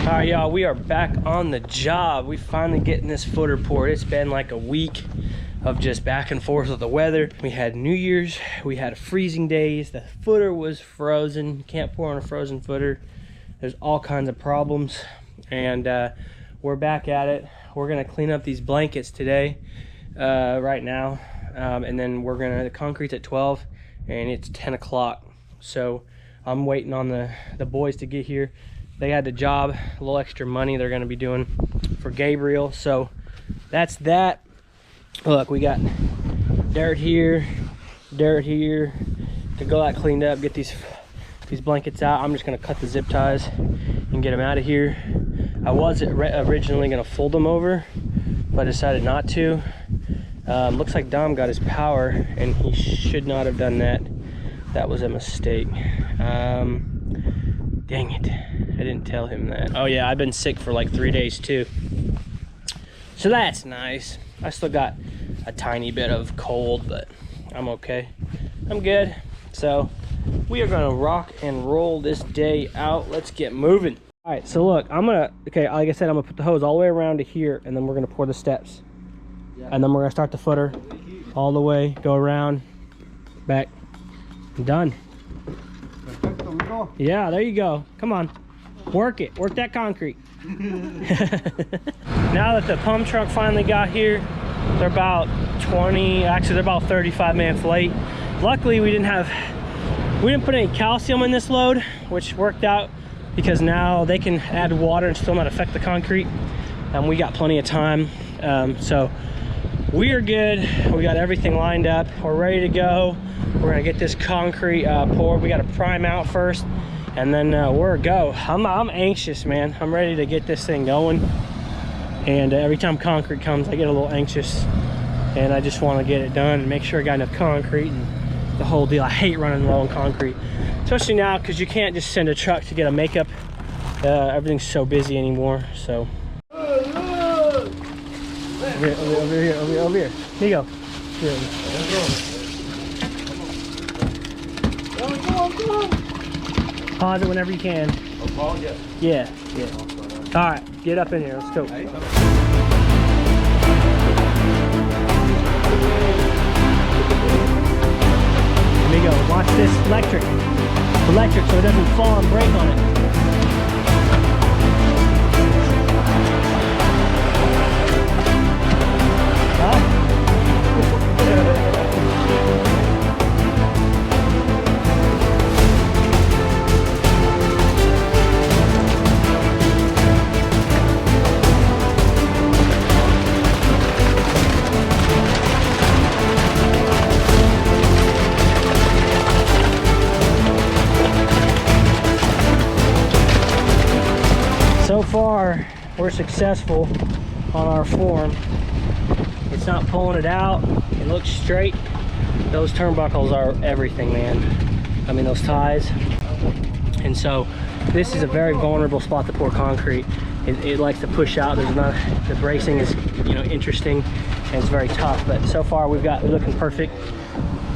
All right, y'all, we are back on the job. We finally getting this footer poured. It's been like a week of just back and forth with the weather. We had New Year's, we had freezing days. The footer was frozen. You can't pour on a frozen footer. There's all kinds of problems, and we're back at it. We're gonna clean up these blankets today, right now, and then the concrete's at 12, and it's 10 o'clock. So I'm waiting on the boys to get here. They had the job, a little extra money they're gonna be doing for Gabriel. So that's that. Look, we got dirt here to go out cleaned up, get these blankets out. I'm just gonna cut the zip ties and get them out of here. I was originally gonna fold them over, but I decided not to. Looks like Dom got his power and he should not have done that. That was a mistake. Dang it, I didn't tell him that. Oh yeah, I've been sick for like 3 days too. So that's nice. I still got a tiny bit of cold, but I'm okay. I'm good. So we are gonna rock and roll this day out. Let's get moving. All right, so look, okay, like I said, I'm gonna put the hose all the way around to here, and then we're gonna pour the steps. Yeah. And then we're gonna start the footer all the way, go around, back, done. Yeah, there you go. Come on, work it, work that concrete. Now that the pump truck finally got here, they're about 35 minutes late. Luckily we didn't put any calcium in this load, which worked out because now they can add water and still not affect the concrete, and we got plenty of time. So we are good. We got everything lined up, we're ready to go. We're gonna get this concrete poured. We got to prime out first, and then we're a go. I'm anxious, man. I'm ready to get this thing going, and every time concrete comes I get a little anxious, and I just want to get it done and make sure I got enough concrete and the whole deal. I hate running low on concrete, especially now because you can't just send a truck to get a makeup. Everything's so busy anymore. So over here. Here you go. Here. Come on. Pause it whenever you can. Oh, pause, yeah. Yeah. All right, get up in here. Let's go. Here we go. Watch this electric so it doesn't fall and break on it. So far, we're successful on our form. It's not pulling it out. It looks straight. Those turnbuckles are everything, man. I mean, those ties. And so this is a very vulnerable spot to pour concrete. It likes to push out. The bracing is, interesting, and it's very tough. But so far, we're looking perfect.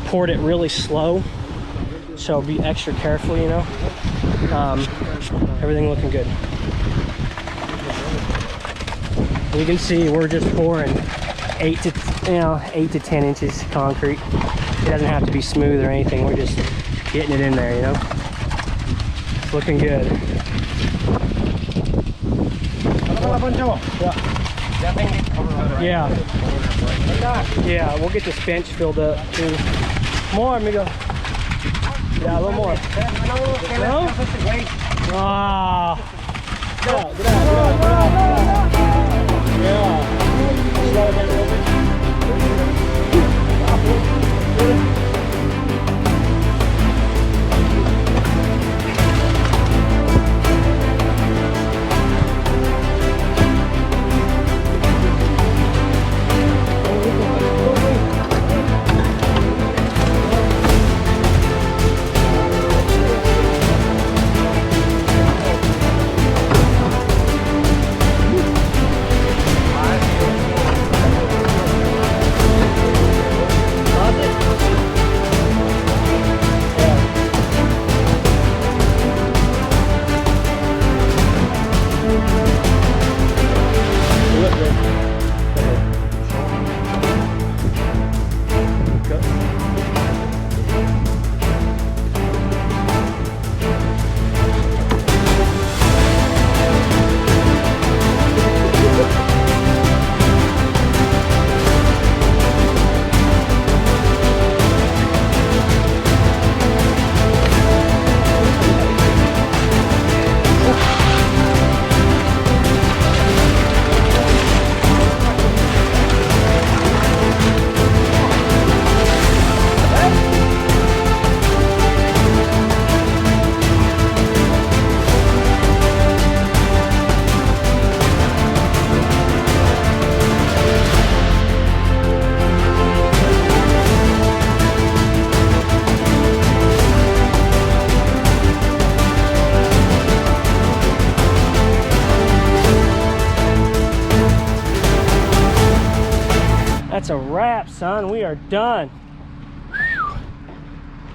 Poured it really slow, so be extra careful, everything looking good. You can see we're just pouring 8 to 10 inches concrete. It doesn't have to be smooth or anything. We're just getting it in there, It's looking good. Yeah, we'll get this bench filled up too. More, amigo. Yeah, a little more. No? Ah. Get out. Yeah. Slow it down a little bit. That's a wrap, son. We are done.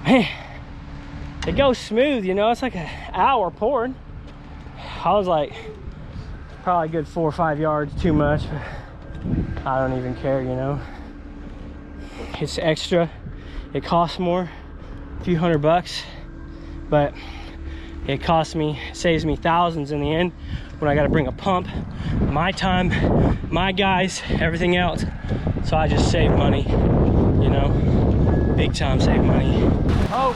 Man, it goes smooth, you know. It's like an hour pouring. I was like, probably a good 4 or 5 yards too much, but I don't even care, you know. It's extra. It costs more, a few $100, but it costs me, saves me thousands in the end when I got to bring a pump, my time, my guys, everything else. So I just save money, you know, big time save money. Oh.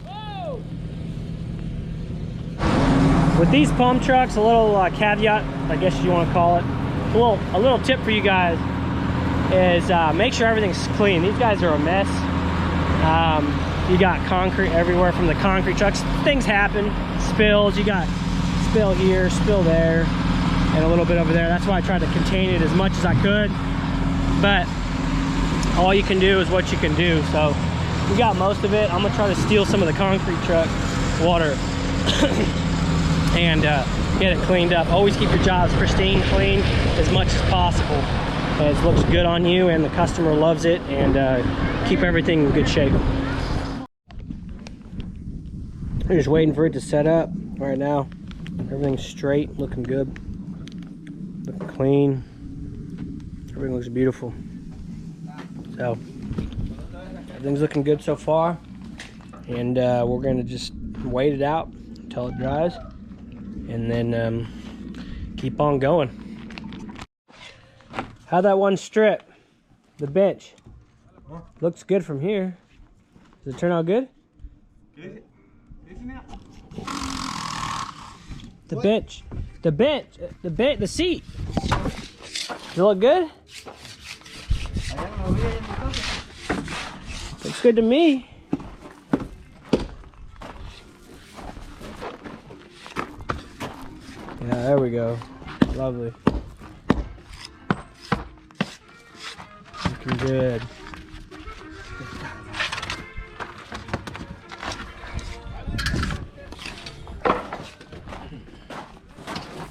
Whoa. With these pump trucks, a little caveat, I guess you want to call it, a little tip for you guys is make sure everything's clean. These guys are a mess. You got concrete everywhere from the concrete trucks. Things happen, spills. You got spill here, spill there, and a little bit over there. That's why I tried to contain it as much as I could. But all you can do is what you can do. So we got most of it. I'm gonna try to steal some of the concrete truck water and get it cleaned up. Always keep your jobs pristine, clean as much as possible. It looks good on you and the customer loves it, and keep everything in good shape. I'm just waiting for it to set up right now. Everything's straight, looking good, looking clean. Everything looks beautiful. So everything's looking good so far, and we're gonna just wait it out until it dries, and then keep on going. How'd that one strip? The bench. Looks good from here. Does it turn out good? The bench. The seat. Does it look good? Looks good to me. Yeah, there we go. Lovely. Looking good.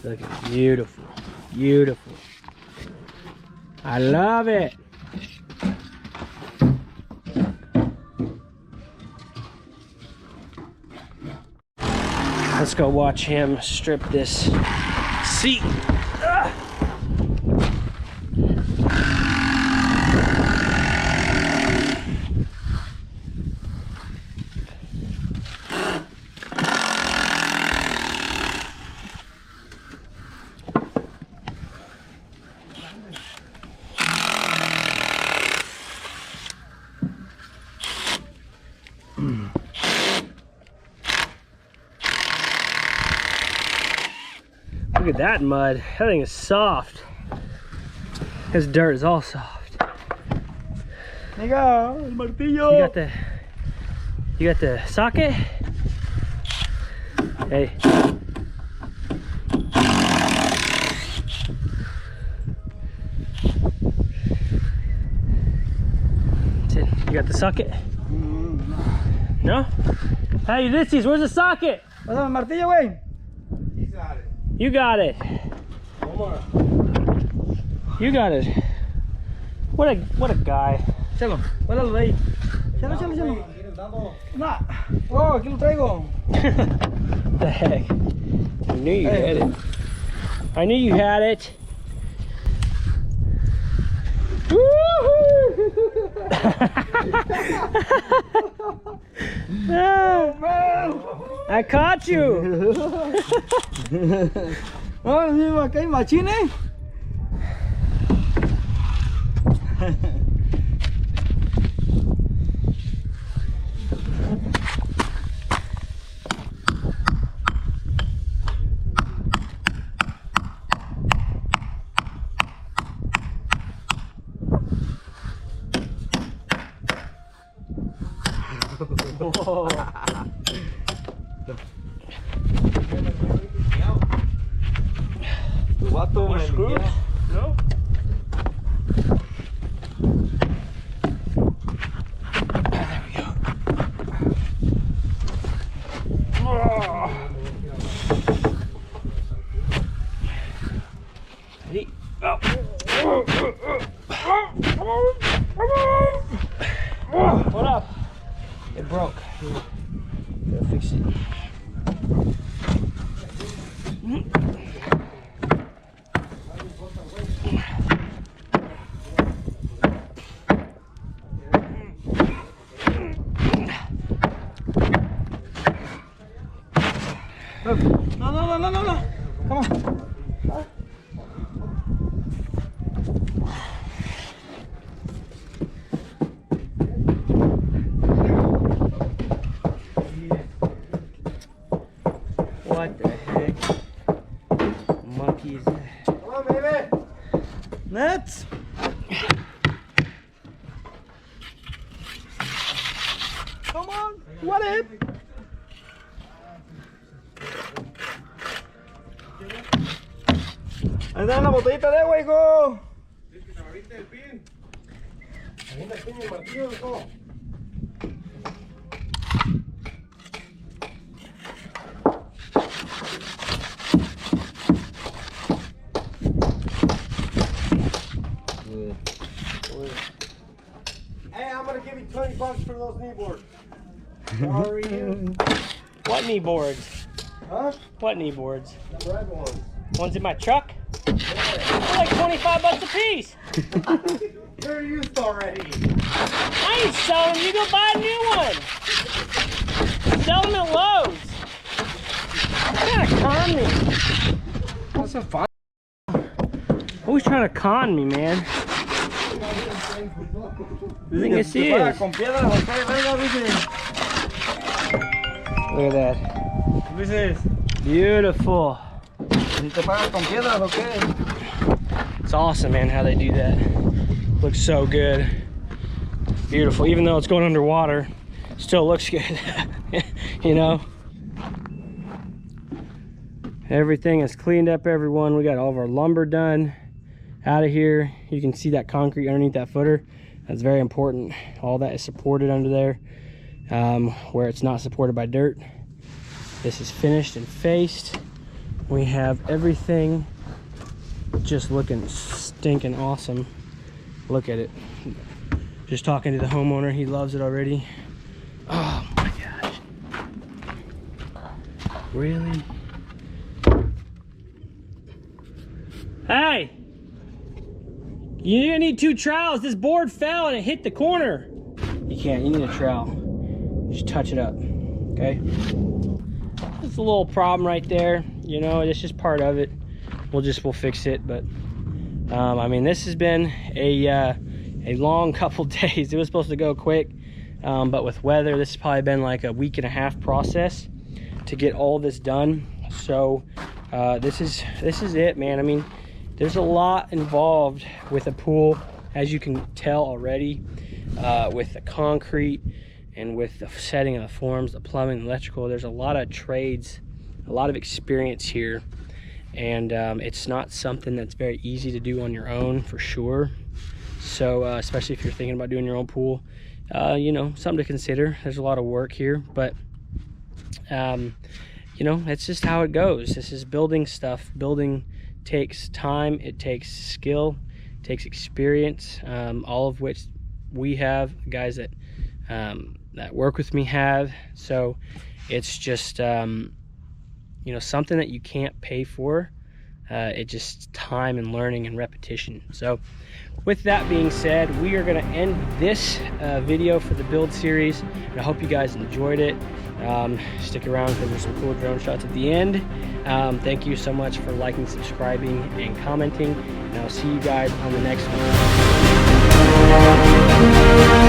Looking beautiful. Beautiful. I love it. Let's go watch him strip this seat. Look at that mud. That thing is soft. This dirt is all soft. Nigga, el martillo. You got the socket? Hey. You got the socket? No? Hey, Ulysses, where's the socket? Pásame el martillo, güey. You got it. You got it. What a guy. Chalo, guárdalo de ahí. Chalo. Nah. Oh, aquí lo traigo. The heck? I knew you had it. I knew you had it. I caught you. Oh, sí, acá hay machines. Whoa. More screws? No? There we go. Ready? Oh. No, no, no, no, no, no. Come on. What the heck? Monkeys. Come on, baby. Nets. Come on. What if? Ahí está la botellita de agua, hijo. Ahorita el pin. Ahorita el pin y el martillo, hijo. Hey, I'm gonna give you $20 for those knee boards. Sorry. What knee boards? Huh? What knee boards? The red ones. Ones in my truck? They're like 25 bucks a piece. They're used already. I ain't selling them. You go buy a new one. Sell them at Lowe's. You're trying to con me. That's a fun. Always trying to con me, man. The thing is, Look at that. This is. Beautiful. It's It's awesome, man, how they do that. Looks so good. Beautiful. Even though it's going underwater, still looks good. You know? Everything is cleaned up, everyone. We got all of our lumber done out of here. You can see that concrete underneath that footer. That's very important. All that is supported under there, where it's not supported by dirt. This is finished and faced. We have everything just looking stinking awesome. Look at it. Just talking to the homeowner, he loves it already. Oh my gosh. Really? Hey! You're gonna need 2 trowels. This board fell and it hit the corner. You can't, you need a trowel. Just touch it up, okay? It's a little problem right there. You know, it's just part of it. We'll fix it, but I mean, this has been a long couple days. It was supposed to go quick, but with weather, this has probably been like a 1.5 week process to get all this done. So this is it, man. I mean, there's a lot involved with a pool, as you can tell already, with the concrete and with the setting of the forms, the plumbing, electrical. There's a lot of trades, a lot of experience here, and it's not something that's very easy to do on your own, for sure. So especially if you're thinking about doing your own pool, you know, something to consider. There's a lot of work here, but you know, it's just how it goes. This is building stuff. Building takes time, it takes skill, it takes experience, all of which we have, guys that that work with me have. So it's just you know, something that you can't pay for. It just time and learning and repetition. So with that being said, we are going to end this video for the build series, and I hope you guys enjoyed it. Stick around because there's some cool drone shots at the end. Thank you so much for liking, subscribing, and commenting, and I'll see you guys on the next one.